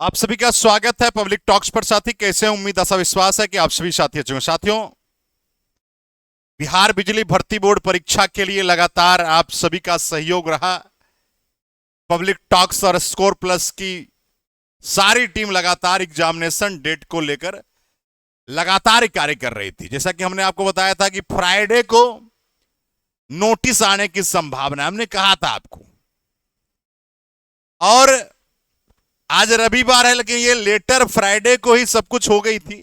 आप सभी का स्वागत है पब्लिक टॉक्स पर। साथी कैसे हैं? उम्मीद आशा विश्वास है कि आप सभी साथी अच्छे होंगे। साथियों, बिहार बिजली भर्ती बोर्ड परीक्षा के लिए लगातार आप सभी का सहयोग रहा। पब्लिक टॉक्स और स्कोर प्लस की सारी टीम लगातार एग्जामिनेशन डेट को लेकर लगातार कार्य कर रही थी। जैसा कि हमने आपको बताया था कि फ्राइडे को नोटिस आने की संभावना हमने कहा था आपको, और आज रविवार है लेकिन ये लेटर फ्राइडे को ही सब कुछ हो गई थी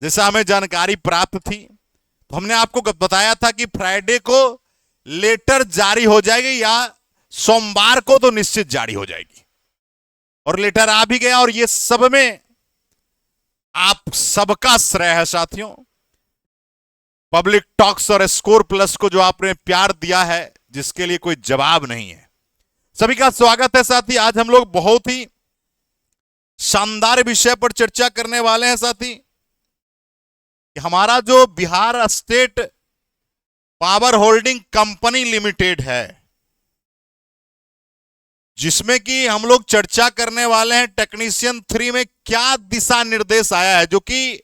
जैसा हमें जानकारी प्राप्त थी। तो हमने आपको बताया था कि फ्राइडे को लेटर जारी हो जाएगी या सोमवार को तो निश्चित जारी हो जाएगी, और लेटर आ भी गया। और ये सब में आप सबका श्रेय है साथियों। पब्लिक टॉक्स और स्कोर प्लस को जो आपने प्यार दिया है, जिसके लिए कोई जवाब नहीं है। सभी का स्वागत है साथी। आज हम लोग बहुत ही शानदार विषय पर चर्चा करने वाले हैं साथी, कि हमारा जो Bihar state power holding company limited है, जिसमें कि हम लोग चर्चा करने वाले हैं टेक्नीशियन 3 में क्या दिशा निर्देश आया है, जो कि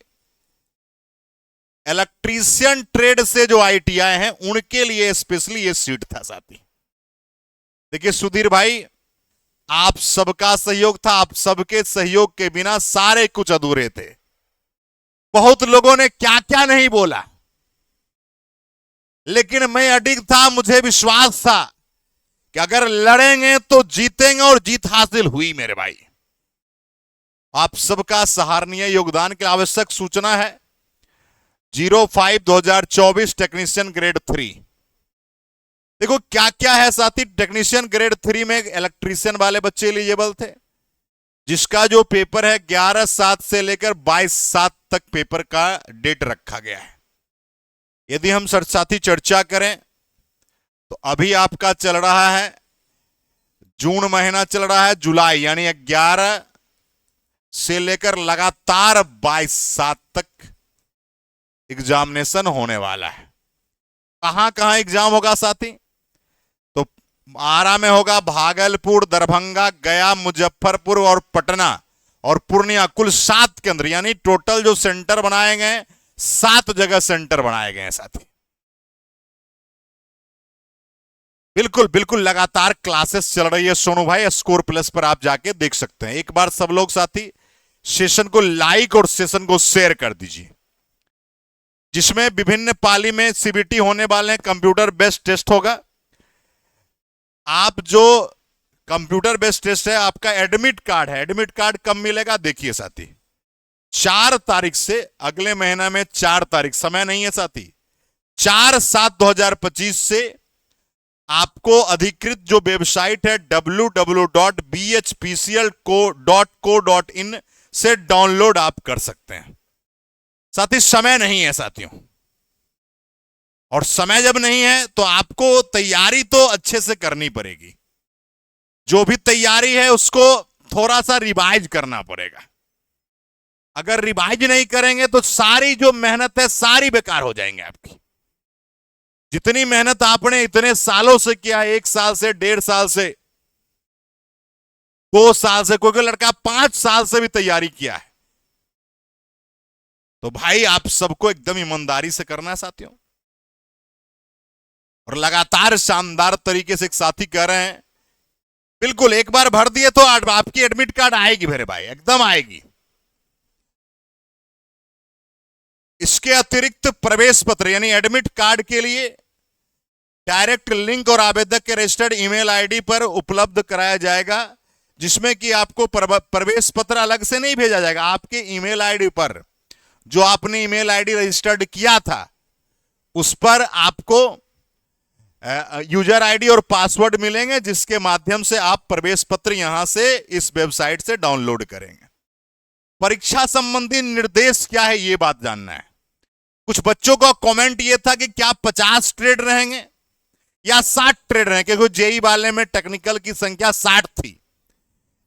इलेक्ट्रीशियन ट्रेड से जो आईटीआई हैं उनके लिए स्पेशली ये सीट था साथी। देखिए सुधीर भाई, आप सबका सहयोग था। आप सबके सहयोग के बिना सारे कुछ अधूरे थे। बहुत लोगों ने क्या क्या नहीं बोला, लेकिन मैं अडिग था। मुझे विश्वास था कि अगर लड़ेंगे तो जीतेंगे, और जीत हासिल हुई मेरे भाई। आप सबका सराहनीय योगदान के आवश्यक सूचना है 05/2024 टेक्नीशियन ग्रेड 3। देखो क्या क्या है साथी। टेक्नीशियन ग्रेड 3 में इलेक्ट्रीशियन वाले बच्चे एलिजिबल थे, जिसका जो पेपर है 11/7 से लेकर 22/7 तक पेपर का डेट रखा गया है। यदि हम साथी चर्चा करें तो अभी आपका चल रहा है जून महीना, चल रहा है जुलाई, यानी 11 से लेकर लगातार 22/7 तक एग्जामिनेशन होने वाला है। कहां कहां एग्जाम होगा साथी? तो आरा में होगा, भागलपुर, दरभंगा, गया, मुजफ्फरपुर और पटना और पूर्णिया, कुल 7 केंद्र, यानी टोटल जो सेंटर बनाए गए 7 जगह सेंटर बनाए गए हैं साथी। बिल्कुल बिल्कुल लगातार क्लासेस चल रही है सोनू भाई। स्कोर प्लस पर आप जाके देख सकते हैं। एक बार सब लोग साथी सेशन को लाइक और सेशन को शेयर कर दीजिए, जिसमें विभिन्न पाली में सीबीटी होने वाले हैं। कंप्यूटर बेस्ड टेस्ट होगा। आप जो कंप्यूटर बेस्ड टेस्ट है, आपका एडमिट कार्ड है। एडमिट कार्ड कब मिलेगा? देखिए साथी, 4 तारीख से, अगले महीना में 4 तारीख, समय नहीं है साथी, 4/7/2025 से आपको अधिकृत जो वेबसाइट है www.bhpcl.co.in से डाउनलोड आप कर सकते हैं साथी। समय नहीं है साथियों, और समय जब नहीं है तो आपको तैयारी तो अच्छे से करनी पड़ेगी। जो भी तैयारी है उसको थोड़ा सा रिवाइज करना पड़ेगा। अगर रिवाइज नहीं करेंगे तो सारी जो मेहनत है सारी बेकार हो जाएंगे आपकी। जितनी मेहनत आपने इतने सालों से किया, 1 साल से, 1.5 साल से, 2 साल से, कोई लड़का 5 साल से भी तैयारी किया है, तो भाई आप सबको एकदम ईमानदारी से करना है साथियों। और लगातार शानदार तरीके से एक साथी कह रहे हैं, बिल्कुल एक बार भर दिए तो आपकी एडमिट कार्ड आएगी मेरे भाई, एकदम आएगी। इसके अतिरिक्त प्रवेश पत्र यानी एडमिट कार्ड के लिए डायरेक्ट लिंक और आवेदक के रजिस्टर्ड ईमेल आईडी पर उपलब्ध कराया जाएगा, जिसमें कि आपको प्रवेश पत्र अलग से नहीं भेजा जाएगा। आपके ईमेल आईडी पर, जो आपने ईमेल आईडी रजिस्टर्ड किया था, उस पर आपको यूजर आईडी और पासवर्ड मिलेंगे, जिसके माध्यम से आप प्रवेश पत्र यहां से, इस वेबसाइट से डाउनलोड करेंगे। परीक्षा संबंधी निर्देश क्या है, यह बात जानना है। कुछ बच्चों का कमेंट यह था कि क्या 50 ट्रेड रहेंगे या 60 ट्रेड रहेंगे, क्योंकि जेई वाले में टेक्निकल की संख्या 60 थी।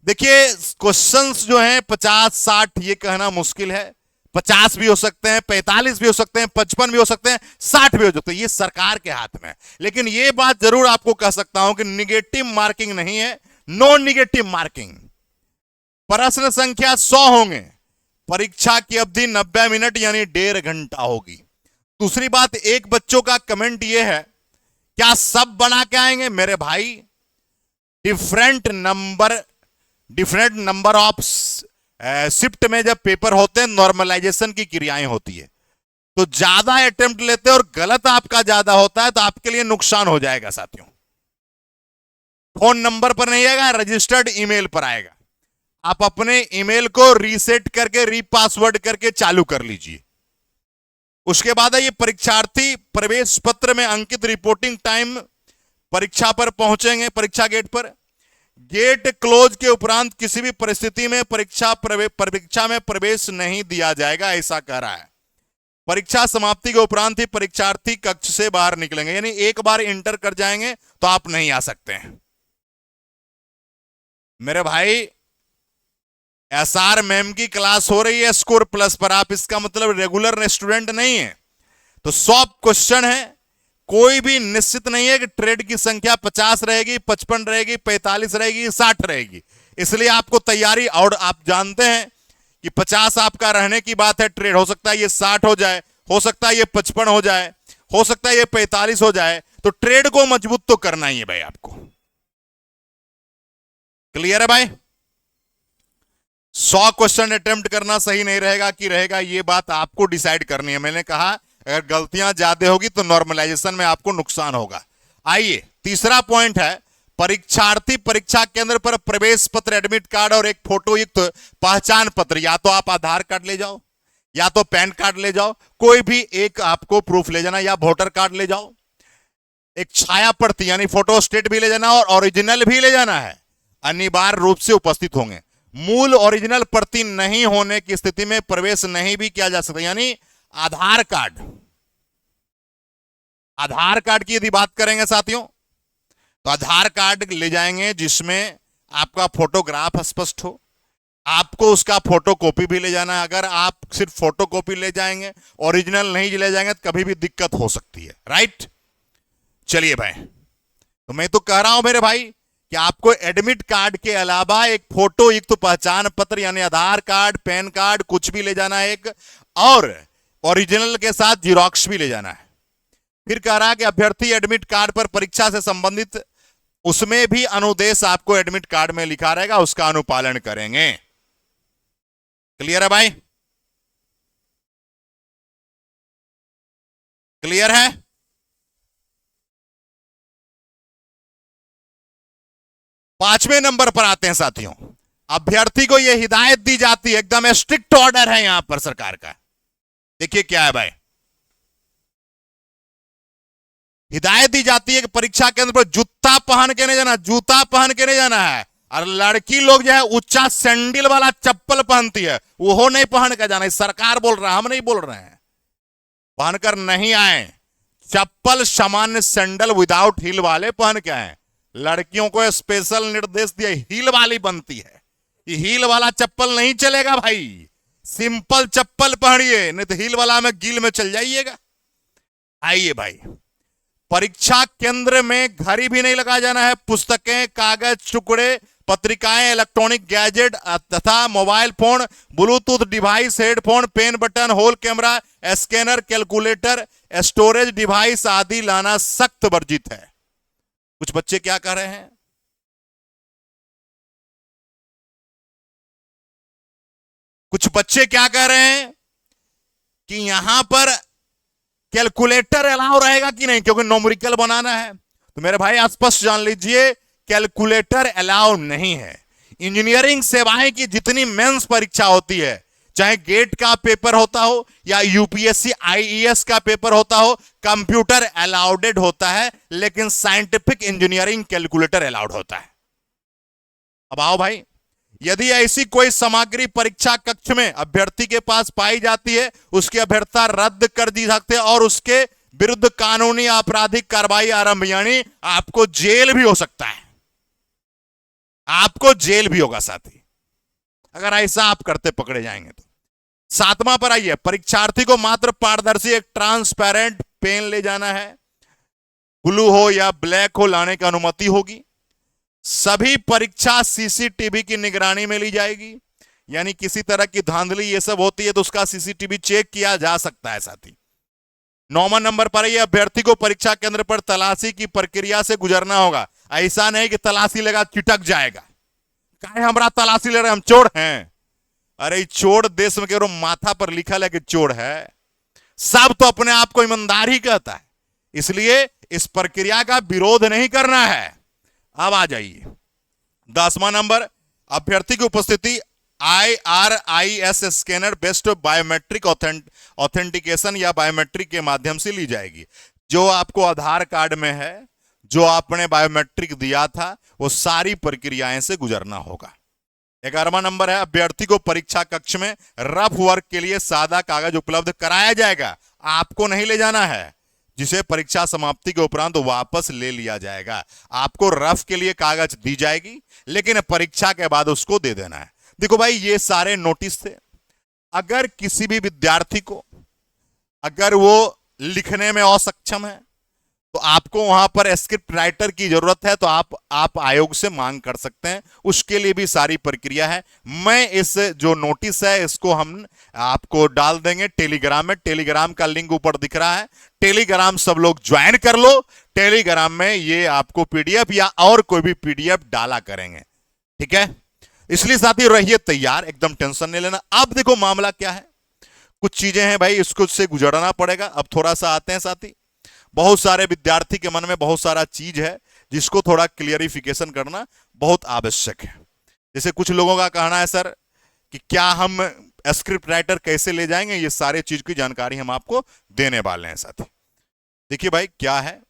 देखिए क्वेश्चंस जो हैं 50-60 ये कहना मुश्किल है। 50 भी हो सकते हैं, 45 भी हो सकते हैं, 55 भी हो सकते हैं, 60 भी हो सकते हैं, ये सरकार के हाथ में है। लेकिन ये बात जरूर आपको कह सकता हूं कि निगेटिव मार्किंग नहीं है, नो निगेटिव मार्किंग। प्रश्न संख्या 100 होंगे। परीक्षा की अवधि 90 मिनट यानी 1.5 घंटा होगी। दूसरी बात, एक बच्चों का कमेंट यह है, क्या सब बना के आएंगे? मेरे भाई, डिफरेंट नंबर ऑफ शिफ्ट में जब पेपर होते हैं नॉर्मलाइजेशन की क्रियाएं होती है, तो ज्यादा अटेम्प्ट लेते हैं और गलत आपका ज्यादा होता है तो आपके लिए नुकसान हो जाएगा साथियों। फोन नंबर पर नहीं आएगा, रजिस्टर्ड ईमेल पर आएगा। आप अपने ईमेल को रीसेट करके रीपासवर्ड करके चालू कर लीजिए। उसके बाद है ये परीक्षार्थी प्रवेश पत्र में अंकित रिपोर्टिंग टाइम परीक्षा पर पहुंचेंगे, परीक्षा गेट पर। गेट क्लोज के उपरांत किसी भी परिस्थिति में परीक्षा में प्रवेश नहीं दिया जाएगा, ऐसा कह रहा है। परीक्षा समाप्ति के उपरांत ही परीक्षार्थी कक्ष से बाहर निकलेंगे, यानी एक बार इंटर कर जाएंगे तो आप नहीं आ सकते हैं। मेरे भाई, एसआर मैम की क्लास हो रही है स्कोर प्लस पर, आप इसका मतलब रेगुलर स्टूडेंट नहीं है। तो 100 क्वेश्चन है, कोई भी निश्चित नहीं है कि ट्रेड की संख्या 50 रहेगी, 55 रहेगी, 45 रहेगी, 60 रहेगी। इसलिए आपको तैयारी, और आप जानते हैं कि 50 आपका रहने की बात है, ट्रेड हो सकता है ये 60 हो जाए, हो सकता है ये 55 हो जाए, हो सकता है ये 45 हो जाए। तो ट्रेड को मजबूत तो करना ही है भाई आपको। क्लियर है भाई? 100 क्वेश्चन अटेम्प्ट करना सही नहीं रहेगा कि रहेगा, ये बात आपको डिसाइड करनी है। मैंने कहा अगर गलतियां ज्यादा होगी तो नॉर्मलाइजेशन में आपको नुकसान होगा। आइए, तीसरा पॉइंट है, परीक्षार्थी परीक्षा केंद्र पर प्रवेश पत्र, एडमिट कार्ड और एक फोटो युक्त पहचान पत्र, या तो आप आधार कार्ड ले जाओ या तो पैन कार्ड ले जाओ, कोई भी एक आपको प्रूफ ले जाना, या वोटर कार्ड ले जाओ। एक छाया प्रति यानी फोटो स्टेट भी ले जाना और ओरिजिनल भी ले जाना है, अनिवार्य रूप से उपस्थित होंगे। मूल ओरिजिनल प्रति नहीं होने की स्थिति में प्रवेश नहीं भी किया जा सकता। यानी आधार कार्ड की यदि बात करेंगे साथियों, तो आधार कार्ड ले जाएंगे जिसमें आपका फोटोग्राफ स्पष्ट हो, आपको उसका फोटो कॉपी भी ले जाना है। अगर आप सिर्फ फोटो कॉपी ले जाएंगे, ओरिजिनल नहीं ले जाएंगे, तो कभी भी दिक्कत हो सकती है। राइट? चलिए भाई, तो मैं तो कह रहा हूं मेरे भाई कि आपको एडमिट कार्ड के अलावा एक फोटो युक्त पहचान पत्र यानी आधार कार्ड, पैन कार्ड कुछ भी ले जाना है एक, और ओरिजिनल के साथ जीरोक्स भी ले जाना है। फिर कह रहा है कि अभ्यर्थी एडमिट कार्ड पर परीक्षा से संबंधित उसमें भी अनुदेश आपको एडमिट कार्ड में लिखा रहेगा, उसका अनुपालन करेंगे। क्लियर है भाई? क्लियर है? पांचवें नंबर पर आते हैं साथियों, अभ्यर्थी को यह हिदायत दी जाती है, एकदम स्ट्रिक्ट ऑर्डर है यहां पर सरकार का। देखिए क्या है भाई, हिदायत दी जाती है कि परीक्षा केंद्र पर जूता पहन के नहीं जाना, जूता पहन के नहीं जाना है। और लड़की लोग जो है ऊंचा सैंडल वाला चप्पल पहनती है, वो नहीं पहन के जाना। सरकार बोल रहा है, हम नहीं बोल रहे हैं। पहनकर नहीं आए, चप्पल सामान्य सैंडल विदाउट हील वाले पहन के आए। लड़कियों को स्पेशल निर्देश दिया, हील वाली बनती है, ये हील वाला चप्पल नहीं चलेगा भाई, सिंपल चप्पल पहनिए, नहीं तो हील वाला में गील में चल जाइएगा। आइए भाई, परीक्षा केंद्र में घड़ी भी नहीं लगा जाना है। पुस्तकें, कागज टुकड़े, पत्रिकाएं, इलेक्ट्रॉनिक गैजेट तथा mobile phone, Bluetooth device, headphone, pen button, hole camera, scanner, calculator, storage device आदि लाना सख्त वर्जित है। कुछ बच्चे क्या कह रहे हैं, कुछ बच्चे क्या कह रहे हैं कि यहां पर कैलकुलेटर अलाउ रहेगा कि नहीं, क्योंकि न्यूमेरिकल बनाना है। तो मेरे भाई स्पष्ट जान लीजिए, कैलकुलेटर अलाउ नहीं है। इंजीनियरिंग सेवाएं की जितनी मेंस परीक्षा होती है, चाहे गेट का पेपर होता हो या यूपीएससी आईईएस का पेपर होता हो, कंप्यूटर अलाउडेड होता है, लेकिन साइंटिफिक इंजीनियरिंग कैलकुलेटर अलाउड होता है। अब आओ भाई, यदि ऐसी कोई सामग्री परीक्षा कक्ष में अभ्यर्थी के पास पाई जाती है, उसकी अभ्यर्थता रद्द कर दी सकते हैं और उसके विरुद्ध कानूनी आपराधिक कार्रवाई आरंभ, यानी आपको जेल भी हो सकता है, आपको जेल भी होगा साथी, अगर ऐसा आप करते पकड़े जाएंगे तो। 7वां पर आइए, परीक्षार्थी को मात्र पारदर्शी एक ट्रांसपेरेंट पेन ले जाना है, ब्लू हो या ब्लैक हो लाने की अनुमति होगी। सभी परीक्षा सीसीटीवी की निगरानी में ली जाएगी, यानी किसी तरह की धांधली ये सब होती है तो उसका सीसीटीवी चेक किया जा सकता है साथी। 9वां नंबर पर ये अभ्यर्थी को परीक्षा केंद्र पर तलाशी की प्रक्रिया से गुजरना होगा। ऐसा नहीं कि तलाशी लगा चिटक जाएगा, काहे हमरा तलाशी ले रहे, हम चोर हैं। अरे चोर देश में केवल माथा पर लिखा है कि चोर है, सब तो अपने आप को ईमानदार ही कहता है, इसलिए इस प्रक्रिया का विरोध नहीं करना है। अब आ जाइए 10वां नंबर, अभ्यर्थी की उपस्थिति IRIS scanner based biometric authentication या बायोमेट्रिक के माध्यम से ली जाएगी। जो आपको आधार कार्ड में है, जो आपने बायोमेट्रिक दिया था, वो सारी प्रक्रियाएं से गुजरना होगा। 11वां नंबर है, अभ्यर्थी को परीक्षा कक्ष में रफ वर्क के लिए सादा कागज उपलब्ध कराया जाएगा। आपको नहीं ले जाना है, जिसे परीक्षा समाप्ति के उपरांत वापस ले लिया जाएगा। आपको रफ के लिए कागज दी जाएगी, लेकिन परीक्षा के बाद उसको दे देना है। देखो भाई, ये सारे नोटिस थे। अगर किसी भी विद्यार्थी को, अगर वो लिखने में असक्षम है, तो आपको वहां पर स्क्रिप्ट राइटर की जरूरत है, तो आप आयोग से मांग कर सकते हैं, उसके लिए भी सारी प्रक्रिया है। मैं इस जो नोटिस है इसको हम आपको डाल देंगे टेलीग्राम में। टेलीग्राम का लिंक ऊपर दिख रहा है, टेलीग्राम सब लोग ज्वाइन कर लो। टेलीग्राम में ये आपको पीडीएफ या और कोई भी पीडीएफ डाला करेंगे, ठीक है। इसलिए साथी रहिए तैयार, एकदम टेंशन नहीं लेना। अब देखो मामला क्या है, कुछ चीजें हैं भाई, इसको से गुजरना पड़ेगा। अब थोड़ा सा आते हैं साथी, बहुत सारे विद्यार्थी के मन में बहुत सारा चीज है जिसको थोड़ा क्लियरिफिकेशन करना बहुत आवश्यक है। जैसे कुछ लोगों का कहना है सर कि क्या हम स्क्रिप्ट राइटर कैसे ले जाएंगे, ये सारे चीज की जानकारी हम आपको देने वाले हैं साथी। देखिए भाई क्या है,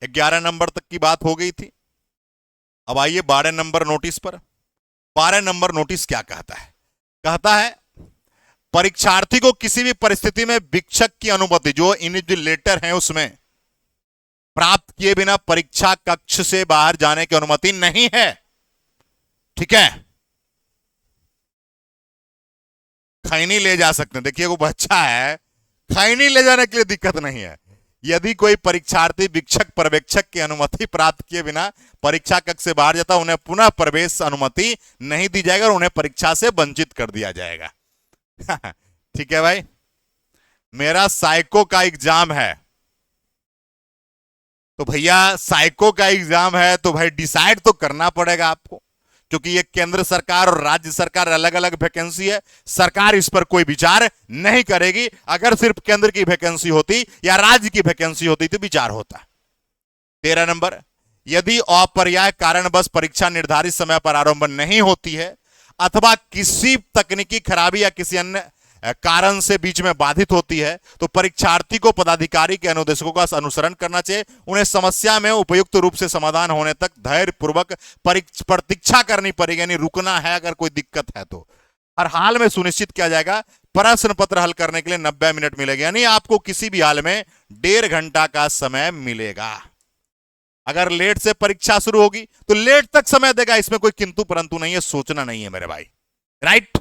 11 नंबर तक की बात हो गई थी। अब आइए 12 नंबर नोटिस पर। 12 नंबर नोटिस क्या कहता है? कहता है परीक्षार्थी को किसी भी परिस्थिति में शिक्षक की अनुमति, जो इन्विजिलेटर है उसमें, प्राप्त किए बिना परीक्षा कक्ष से बाहर जाने की अनुमति नहीं है, ठीक है। खैनी ले जा सकते हैं, देखिए वो बच्चा है, खैनी ले जाने के लिए दिक्कत नहीं है। यदि कोई परीक्षार्थी शिक्षक पर्यवेक्षक की अनुमति प्राप्त किए बिना परीक्षा कक्ष से बाहर जाता, उन्हें पुनः प्रवेश अनुमति नहीं दी जाएगी और उन्हें परीक्षा से वंचित कर दिया जाएगा। ठीक है भाई, मेरा साइको का एग्जाम है, तो भैया साइको का एग्जाम है तो भाई डिसाइड तो करना पड़ेगा आपको, क्योंकि ये केंद्र सरकार और राज्य सरकार अलग अलग वैकेंसी है। सरकार इस पर कोई विचार नहीं करेगी। अगर सिर्फ केंद्र की वैकेंसी होती या राज्य की वैकेंसी होती तो विचार होता। 13 नंबर, यदि अपर्याय कारणवश परीक्षा निर्धारित समय पर आरंभ नहीं होती है अथवा किसी तकनीकी खराबी या किसी अन्य कारण से बीच में बाधित होती है, तो परीक्षार्थी को पदाधिकारी के अनुदेशों का अनुसरण करना चाहिए। उन्हें समस्या में उपयुक्त रूप से समाधान होने तक धैर्य पूर्वक प्रतीक्षा करनी पड़ेगी, यानी रुकना है अगर कोई दिक्कत है तो। हर हाल में सुनिश्चित किया जाएगा प्रश्न पत्र हल करने के लिए 90 मिनट मिलेगा, यानी आपको किसी भी हाल में 1.5 घंटा का समय मिलेगा। अगर लेट से परीक्षा शुरू होगी तो लेट तक समय देगा, इसमें कोई किंतु परंतु नहीं है, सोचना नहीं है मेरे भाई, राइट।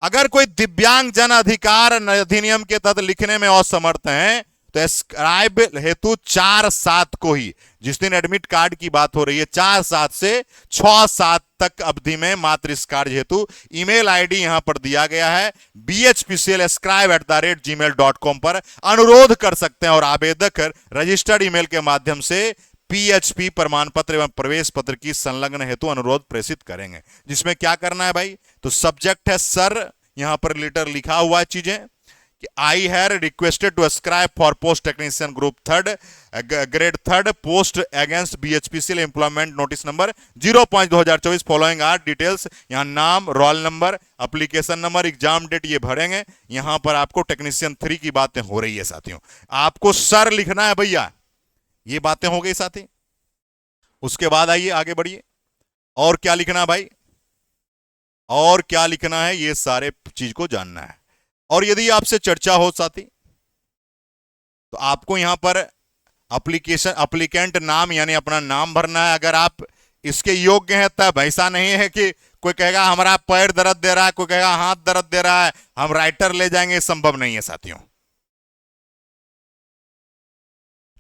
अगर कोई दिव्यांग जन अधिकार अधिनियम के तहत लिखने में असमर्थ हैं तो स्क्राइब हेतु 4/7 को ही, जिस दिन एडमिट कार्ड की बात हो रही है, 4/7 से 6/7 तक अवधि में मात्र इस कार्य हेतु ईमेल आईडी यहां पर दिया गया है bhpclscribe@gmail.com पर अनुरोध कर सकते हैं और आवेदक रजिस्टर्ड ईमेल के माध्यम से PHP प्रमाण पत्र एवं प्रवेश पत्र की संलग्न हेतु अनुरोध प्रेषित करेंगे। जिसमें क्या करना है भाई, तो सब्जेक्ट है सर, यहां पर लेटर लिखा हुआ है चीजें कि I have requested to scribe for post technician group 3 grade 3 post against BHPCL employment notice number 0/5/2024 following are details. यहां नाम, roll number, application number, exam date ये भरेंगे। यहां पर आपको टेक्नीशियन 3 की बातें हो रही है साथियों, आपको सर लिखना है भैया। ये बातें हो गई साथी। उसके बाद आइए आगे बढ़िए, और क्या लिखना भाई, और क्या लिखना है, ये सारे चीज को जानना है। और यदि आपसे चर्चा हो साथी तो आपको यहां पर एप्लीकेंट नाम यानी अपना नाम भरना है, अगर आप इसके योग्य हैं तब। ऐसा नहीं है कि कोई कहेगा हमारा पैर दर्द दे रहा है, कोई कहेगा हाथ दर्द दे रहा है, हम राइटर ले जाएंगे, संभव नहीं है साथियों,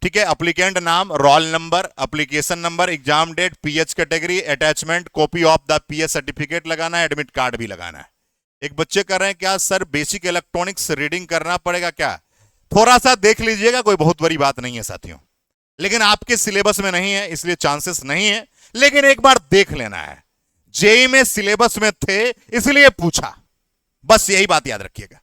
ठीक है, अप्लीकेंट नाम, roll number, application number, exam date, PH category, attachment, copy of the PH certificate लगाना है, एडमिट कार्ड भी लगाना है। एक बच्चे कर रहे हैं क्या सर बेसिक इलेक्ट्रॉनिक्स रीडिंग करना पड़ेगा क्या? थोड़ा सा देख लीजिएगा, कोई बहुत बड़ी बात नहीं है साथियों, लेकिन आपके सिलेबस में नहीं है इसलिए चांसेस नहीं है, लेकिन एक बार देख लेना है। जेई में सिलेबस में थे इसलिए पूछा, बस यही बात याद रखिएगा।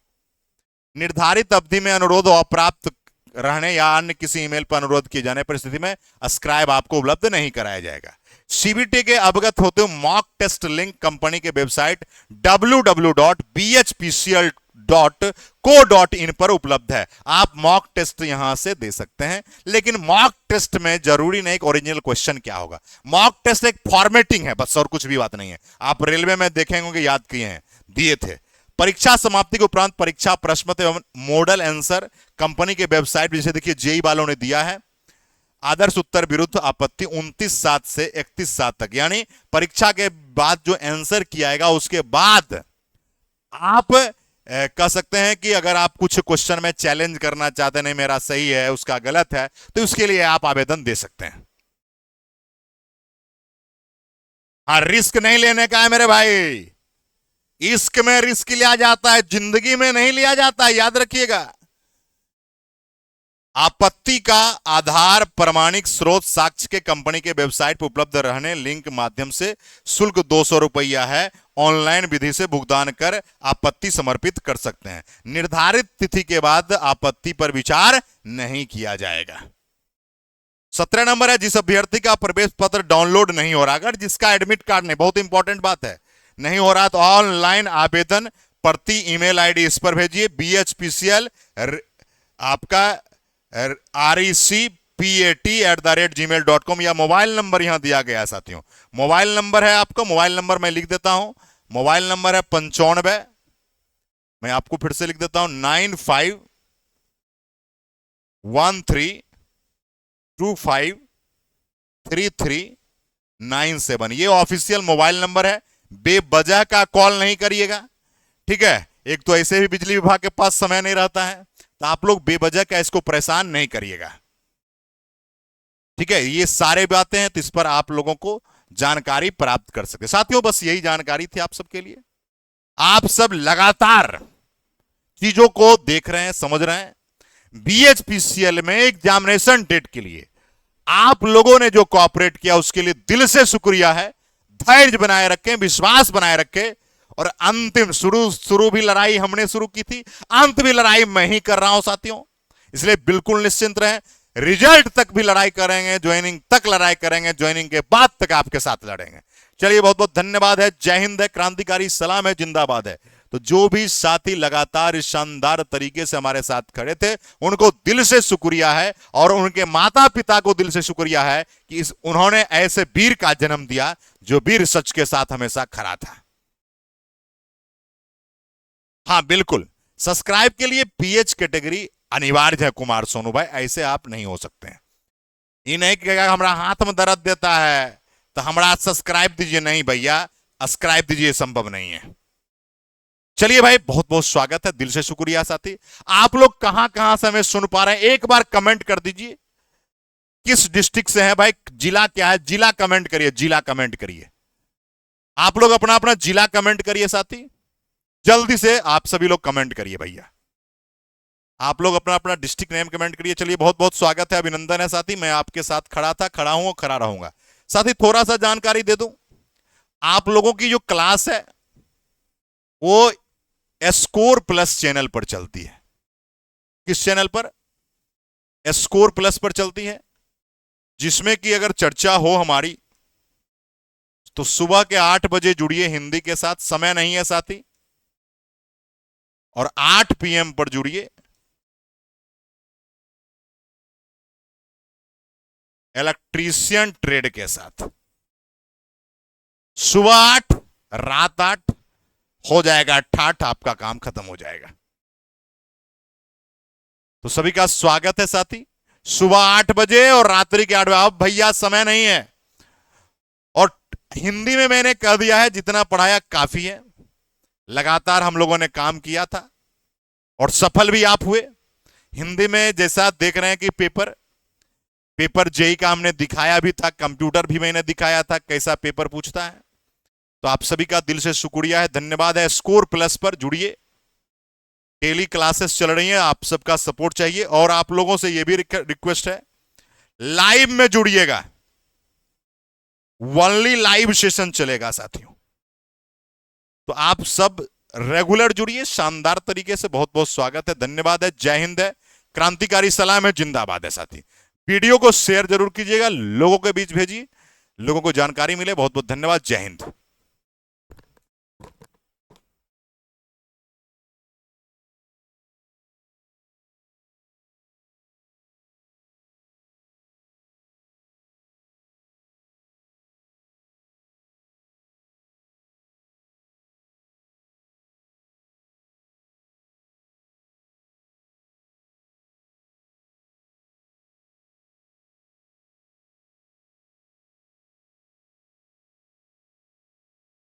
निर्धारित अवधि में अनुरोध अप्राप्त रहने या अन्य किसी ईमेल पर अनुरोध किए जाने पर स्थिति में स्क्राइब आपको उपलब्ध नहीं कराया जाएगा। सीबीटी के अवगत होते हुए मॉक टेस्ट लिंक कंपनी के वेबसाइट www.bhpcl.co.in पर उपलब्ध है। आप मॉक टेस्ट यहां से दे सकते हैं, लेकिन मॉक टेस्ट में जरूरी नहीं कि ओरिजिनल क्वेश्चन क्या होगा। मॉक टेस्ट एक फॉर्मेटिंग है बस, और कुछ भी बात नहीं है। आप रेलवे में देखेंगे याद किए हैं, दिए थे। परीक्षा समाप्ति के उपरांत परीक्षा प्रश्न एवं मॉडल आंसर कंपनी के वेबसाइट, जैसे देखिए जेई वालों ने दिया है आदर्श उत्तर विरुद्ध आपत्ति 29/7 से 31/7 तक, यानी परीक्षा के बाद जो आंसर किया जाएगा उसके बाद आप कह सकते हैं कि अगर आप कुछ क्वेश्चन में चैलेंज करना चाहते हैं, नहीं मेरा सही है उसका गलत है, तो उसके लिए आप आवेदन दे सकते हैं। हाँ, रिस्क नहीं लेने का है मेरे भाई, इश्क में रिस्क लिया जाता है, जिंदगी में नहीं लिया जाता है, याद रखिएगा। आपत्ति का आधार प्रमाणिक स्रोत साक्ष्य के कंपनी के वेबसाइट पर उपलब्ध रहने लिंक माध्यम से शुल्क 200 रुपया है। ऑनलाइन विधि से भुगतान कर आपत्ति समर्पित कर सकते हैं। निर्धारित तिथि के बाद आपत्ति पर विचार नहीं किया जाएगा। 17 नंबर है, जिस अभ्यर्थी का प्रवेश पत्र डाउनलोड नहीं हो रहा, अगर जिसका एडमिट कार्ड नहीं, बहुत इंपॉर्टेंट बात है, नहीं हो रहा, तो ऑनलाइन आवेदन प्रति ईमेल आईडी इस पर भेजिए bhpcl आपका recpat@gmail.com, या मोबाइल नंबर यहां दिया गया है साथियों। मोबाइल नंबर है आपका, मोबाइल नंबर मैं लिख देता हूं, मोबाइल नंबर है 95, मैं आपको फिर से लिख देता हूं 9513253397। ये ऑफिशियल मोबाइल नंबर है, बेवजह का कॉल नहीं करिएगा, ठीक है। एक तो ऐसे भी बिजली विभाग के पास समय नहीं रहता है, तो आप लोग बेवजह का इसको परेशान नहीं करिएगा, ठीक है। ये सारे बातें हैं, तो इस पर आप लोगों को जानकारी प्राप्त कर सकते। साथियों बस यही जानकारी थी आप सबके लिए। आप सब लगातार चीजों को देख रहे हैं, समझ रहे हैं। बीएचपीसीएल में एग्जामिनेशन डेट के लिए आप लोगों ने जो कोऑपरेट किया उसके लिए दिल से शुक्रिया है। धैर्य बनाए रखें, विश्वास बनाए रखें, और अंतिम शुरू भी लड़ाई हमने शुरू की थी, अंत भी लड़ाई मैं ही कर रहा हूं साथियों, इसलिए बिल्कुल निश्चिंत रहें। रिजल्ट तक भी लड़ाई करेंगे, ज्वाइनिंग तक लड़ाई करेंगे, ज्वाइनिंग के बाद तक आपके साथ लड़ेंगे। चलिए बहुत बहुत धन्यवाद है, जय हिंद है, क्रांतिकारी सलाम है, जिंदाबाद है। तो जो भी साथी लगातार इस शानदार तरीके से हमारे साथ खड़े थे उनको दिल से शुक्रिया है, और उनके माता पिता को दिल से शुक्रिया है कि उन्होंने ऐसे वीर का जन्म दिया जो वीर सच के साथ हमेशा खड़ा था। हाँ बिल्कुल, सब्सक्राइब के लिए पीएच कैटेगरी अनिवार्य है कुमार सोनू भाई, ऐसे आप नहीं हो सकते हैं। ये नहीं कि हमारा हाथ में दर्द देता है तो हमारा सब्सक्राइब दीजिए, नहीं भैया, सब्सक्राइब दीजिए, संभव नहीं है। चलिए भाई, बहुत बहुत स्वागत है, दिल से शुक्रिया साथी। आप लोग कहां कहां से हमें सुन पा रहे हैं, एक बार कमेंट कर दीजिए, किस डिस्ट्रिक्ट से है भाई, जिला क्या है, जिला कमेंट करिए, जिला कमेंट करिए। आप लोग अपना अपना जिला कमेंट करिए साथी, जल्दी से आप सभी लोग कमेंट करिए भैया, आप लोग अपना अपना डिस्ट्रिक्ट नेम कमेंट करिए। चलिए बहुत बहुत स्वागत है, अभिनंदन है साथी, मैं आपके साथ खड़ा था, खड़ा हूं और खड़ा रहूंगा। साथी थोड़ा सा जानकारी दे दूं, आप लोगों की जो क्लास है वो स्कोर प्लस चैनल पर चलती है। किस चैनल पर? स्कोर प्लस पर चलती है, जिसमें कि अगर चर्चा हो हमारी तो सुबह के 8 बजे जुड़िए हिंदी के साथ, समय नहीं है साथी, और 8 PM पर जुड़िए इलेक्ट्रीशियन ट्रेड के साथ। सुबह 8 रात 8 हो जाएगा, 8 आपका काम खत्म हो जाएगा। तो सभी का स्वागत है साथी, सुबह 8 बजे और रात्रि के 8 बजे। अब भैया समय नहीं है, और हिंदी में मैंने कह दिया है जितना पढ़ाया काफी है। लगातार हम लोगों ने काम किया था और सफल भी आप हुए। हिंदी में जैसा देख रहे हैं कि पेपर पेपर जेई का हमने दिखाया भी था, कंप्यूटर भी मैंने दिखाया था कैसा पेपर पूछता है। तो आप सभी का दिल से शुक्रिया है, धन्यवाद है। स्कोर प्लस पर जुड़िए, डेली क्लासेस चल रही हैं, आप सबका सपोर्ट चाहिए। और आप लोगों से यह भी रिक्वेस्ट है, लाइव में जुड़िएगा, ओनली लाइव सेशन चलेगा साथियों। तो आप सब रेगुलर जुड़िए, शानदार तरीके से। बहुत बहुत स्वागत है, धन्यवाद है, जय हिंद है, क्रांतिकारी सलाम है, जिंदाबाद है साथी। वीडियो को शेयर जरूर कीजिएगा, लोगों के बीच भेजिए, लोगों को जानकारी मिले। बहुत बहुत धन्यवाद, जय हिंद।